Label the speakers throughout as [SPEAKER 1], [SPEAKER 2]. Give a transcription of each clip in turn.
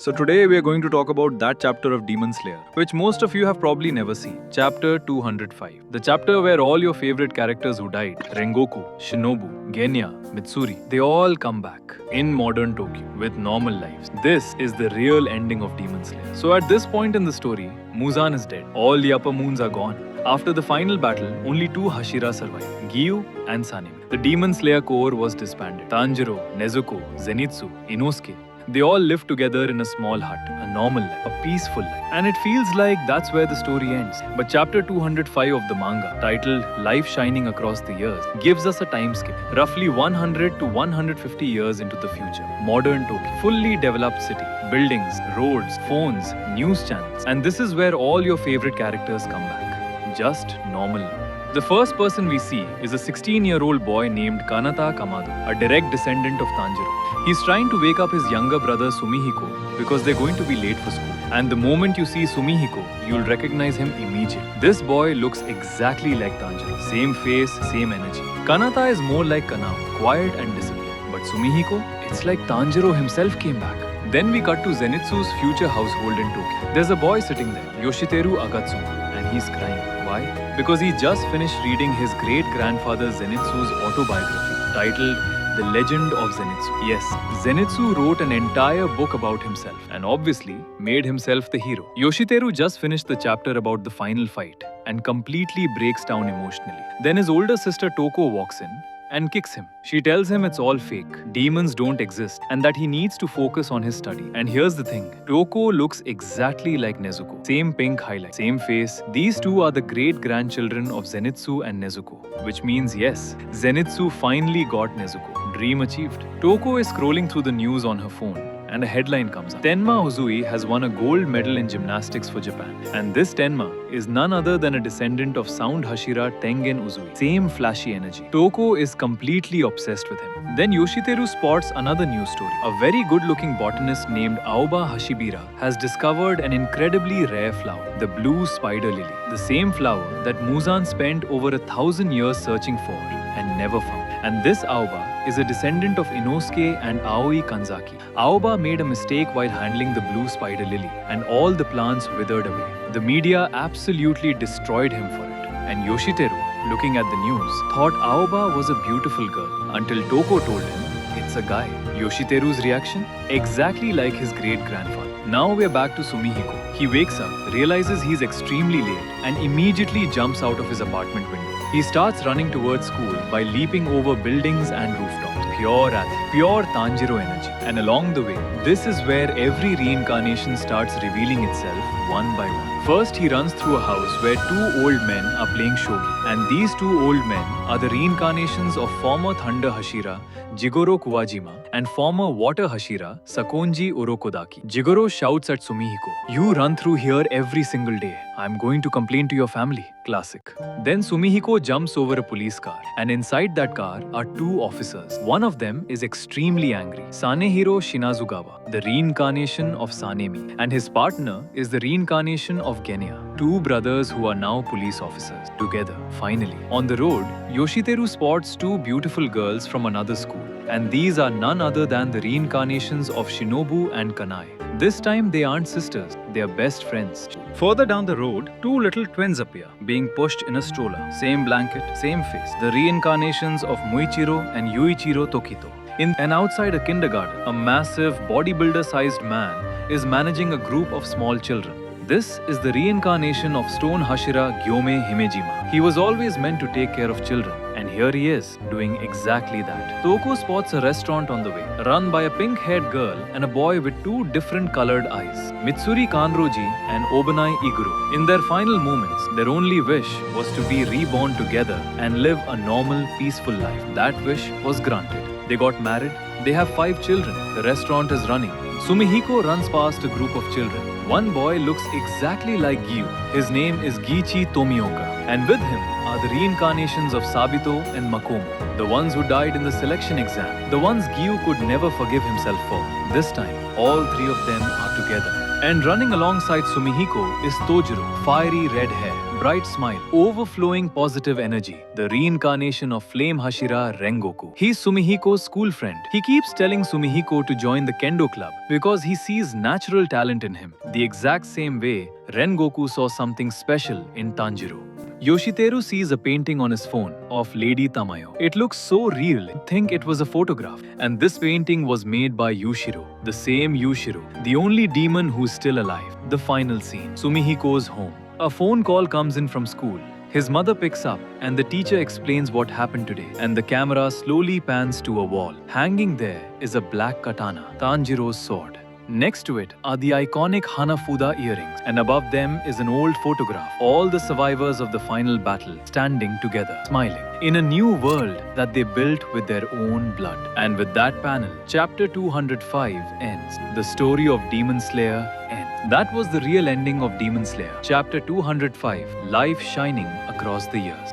[SPEAKER 1] So today we are going to talk about that chapter of Demon Slayer, which most of you have probably never seen. Chapter 205. The chapter where all your favorite characters who died, Rengoku, Shinobu, Genya, Mitsuri, they all come back in modern Tokyo with normal lives. This is the real ending of Demon Slayer. So at this point in the story, Muzan is dead. All the upper moons are gone. After the final battle, only two Hashira survived, Giyu and Sanemi. The Demon Slayer Corps was disbanded. Tanjiro, Nezuko, Zenitsu, Inosuke, they all live together in a small hut, a normal life, a peaceful life. And it feels like that's where the story ends. But chapter 205 of the manga, titled Life Shining Across the Years, gives us a time skip, roughly 100 to 150 years into the future. Modern Tokyo, fully developed city, buildings, roads, phones, news channels. And this is where all your favorite characters come back. Just normal. The first person we see is a 16-year-old boy named Kanata Kamado, a direct descendant of Tanjiro. He's trying to wake up his younger brother Sumihiko because they're going to be late for school. And the moment you see Sumihiko, you'll recognize him immediately. This boy looks exactly like Tanjiro. Same face, same energy. Kanata is more like Kanao, quiet and disciplined. But Sumihiko, it's like Tanjiro himself came back. Then we cut to Zenitsu's future household in Tokyo. There's a boy sitting there, Yoshiteru Agatsumo, and he's crying. Why? Because he just finished reading his great-grandfather Zenitsu's autobiography, titled The Legend of Zenitsu. Yes, Zenitsu wrote an entire book about himself and obviously made himself the hero. Yoshiteru just finished the chapter about the final fight and completely breaks down emotionally. Then his older sister Toko walks in and kicks him. She tells him it's all fake, demons don't exist, and that he needs to focus on his study. And here's the thing, Toko looks exactly like Nezuko. Same pink highlight, same face. These two are the great-grandchildren of Zenitsu and Nezuko, which means yes, Zenitsu finally got Nezuko. Dream achieved. Toko is scrolling through the news on her phone, and a headline comes up. Tenma Uzui has won a gold medal in gymnastics for Japan. And this Tenma is none other than a descendant of Sound Hashira Tengen Uzui. Same flashy energy. Toko is completely obsessed with him. Then Yoshiteru spots another news story. A very good-looking botanist named Aoba Hashibira has discovered an incredibly rare flower, the blue spider lily. The same flower that Muzan spent over 1,000 years searching for and never found. And this Aoba is a descendant of Inosuke and Aoi Kanzaki. Aoba made a mistake while handling the blue spider lily, and all the plants withered away. The media absolutely destroyed him for it. And Yoshiteru, looking at the news, thought Aoba was a beautiful girl until Toko told him it's a guy. Yoshiteru's reaction? Exactly like his great-grandfather. Now we're back to Sumihiko. He wakes up, realizes he's extremely late, and immediately jumps out of his apartment window. He starts running towards school by leaping over buildings and rooftops. Pure athlete, pure Tanjiro energy. And along the way, this is where every reincarnation starts revealing itself one by one. First, he runs through a house where two old men are playing shogi. And these two old men are the reincarnations of former Thunder Hashira, Jigoro Kuwajima, and former Water Hashira, Sakonji Urokodaki. Jigoro shouts at Sumihiko, "You run through here every single day. I'm going to complain to your family." Classic. Then Sumihiko jumps over a police car, and inside that car are two officers. One of them is extremely angry, Sanehiro Shinazugawa, the reincarnation of Sanemi, and his partner is the reincarnation of Genya, two brothers who are now police officers, together, finally. On the road, Yoshiteru spots two beautiful girls from another school, and these are none other than the reincarnations of Shinobu and Kanai. This time they aren't sisters, they are best friends. Further down the road, two little twins appear, being pushed in a stroller. Same blanket, same face. The reincarnations of Muichiro and Yuichiro Tokito. And outside a kindergarten, a massive bodybuilder-sized man is managing a group of small children. This is the reincarnation of Stone Hashira Gyome Himejima. He was always meant to take care of children, and here he is, doing exactly that. Toko spots a restaurant on the way, run by a pink-haired girl and a boy with two different colored eyes, Mitsuri Kanroji and Obanai Iguro. In their final moments, their only wish was to be reborn together and live a normal, peaceful life. That wish was granted. They got married, they have 5 children, the restaurant is running. Sumihiko runs past a group of children. One boy looks exactly like Giyu. His name is Giichi Tomioka. And with him are the reincarnations of Sabito and Makomo, the ones who died in the selection exam, the ones Giyu could never forgive himself for. This time, All three of them are together. And running alongside Sumihiko is Tojiro, fiery red hair, bright smile, overflowing positive energy, the reincarnation of Flame Hashira Rengoku. He's Sumihiko's school friend. He keeps telling Sumihiko to join the Kendo club because he sees natural talent in him, the exact same way Rengoku saw something special in Tanjiro. Yoshiteru sees a painting on his phone of Lady Tamayo. It looks so real, you'd think it was a photograph. And this painting was made by Yushiro, the same Yushiro, the only demon who's still alive. The final scene. Sumihiko's home. A phone call comes in from school. His mother picks up and the teacher explains what happened today. And the camera slowly pans to a wall. Hanging there is a black katana, Tanjiro's sword. Next to it are the iconic Hanafuda earrings, and above them is an old photograph. All the survivors of the final battle standing together, smiling, in a new world that they built with their own blood. And with that panel, chapter 205 ends. The story of Demon Slayer ends. That was the real ending of Demon Slayer. Chapter 205, life shining across the years.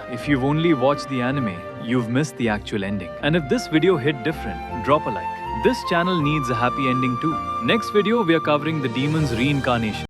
[SPEAKER 1] If you've only watched the anime, you've missed the actual ending. And if this video hit different, drop a like. This channel needs a happy ending too. Next video, we are covering the demon's reincarnation.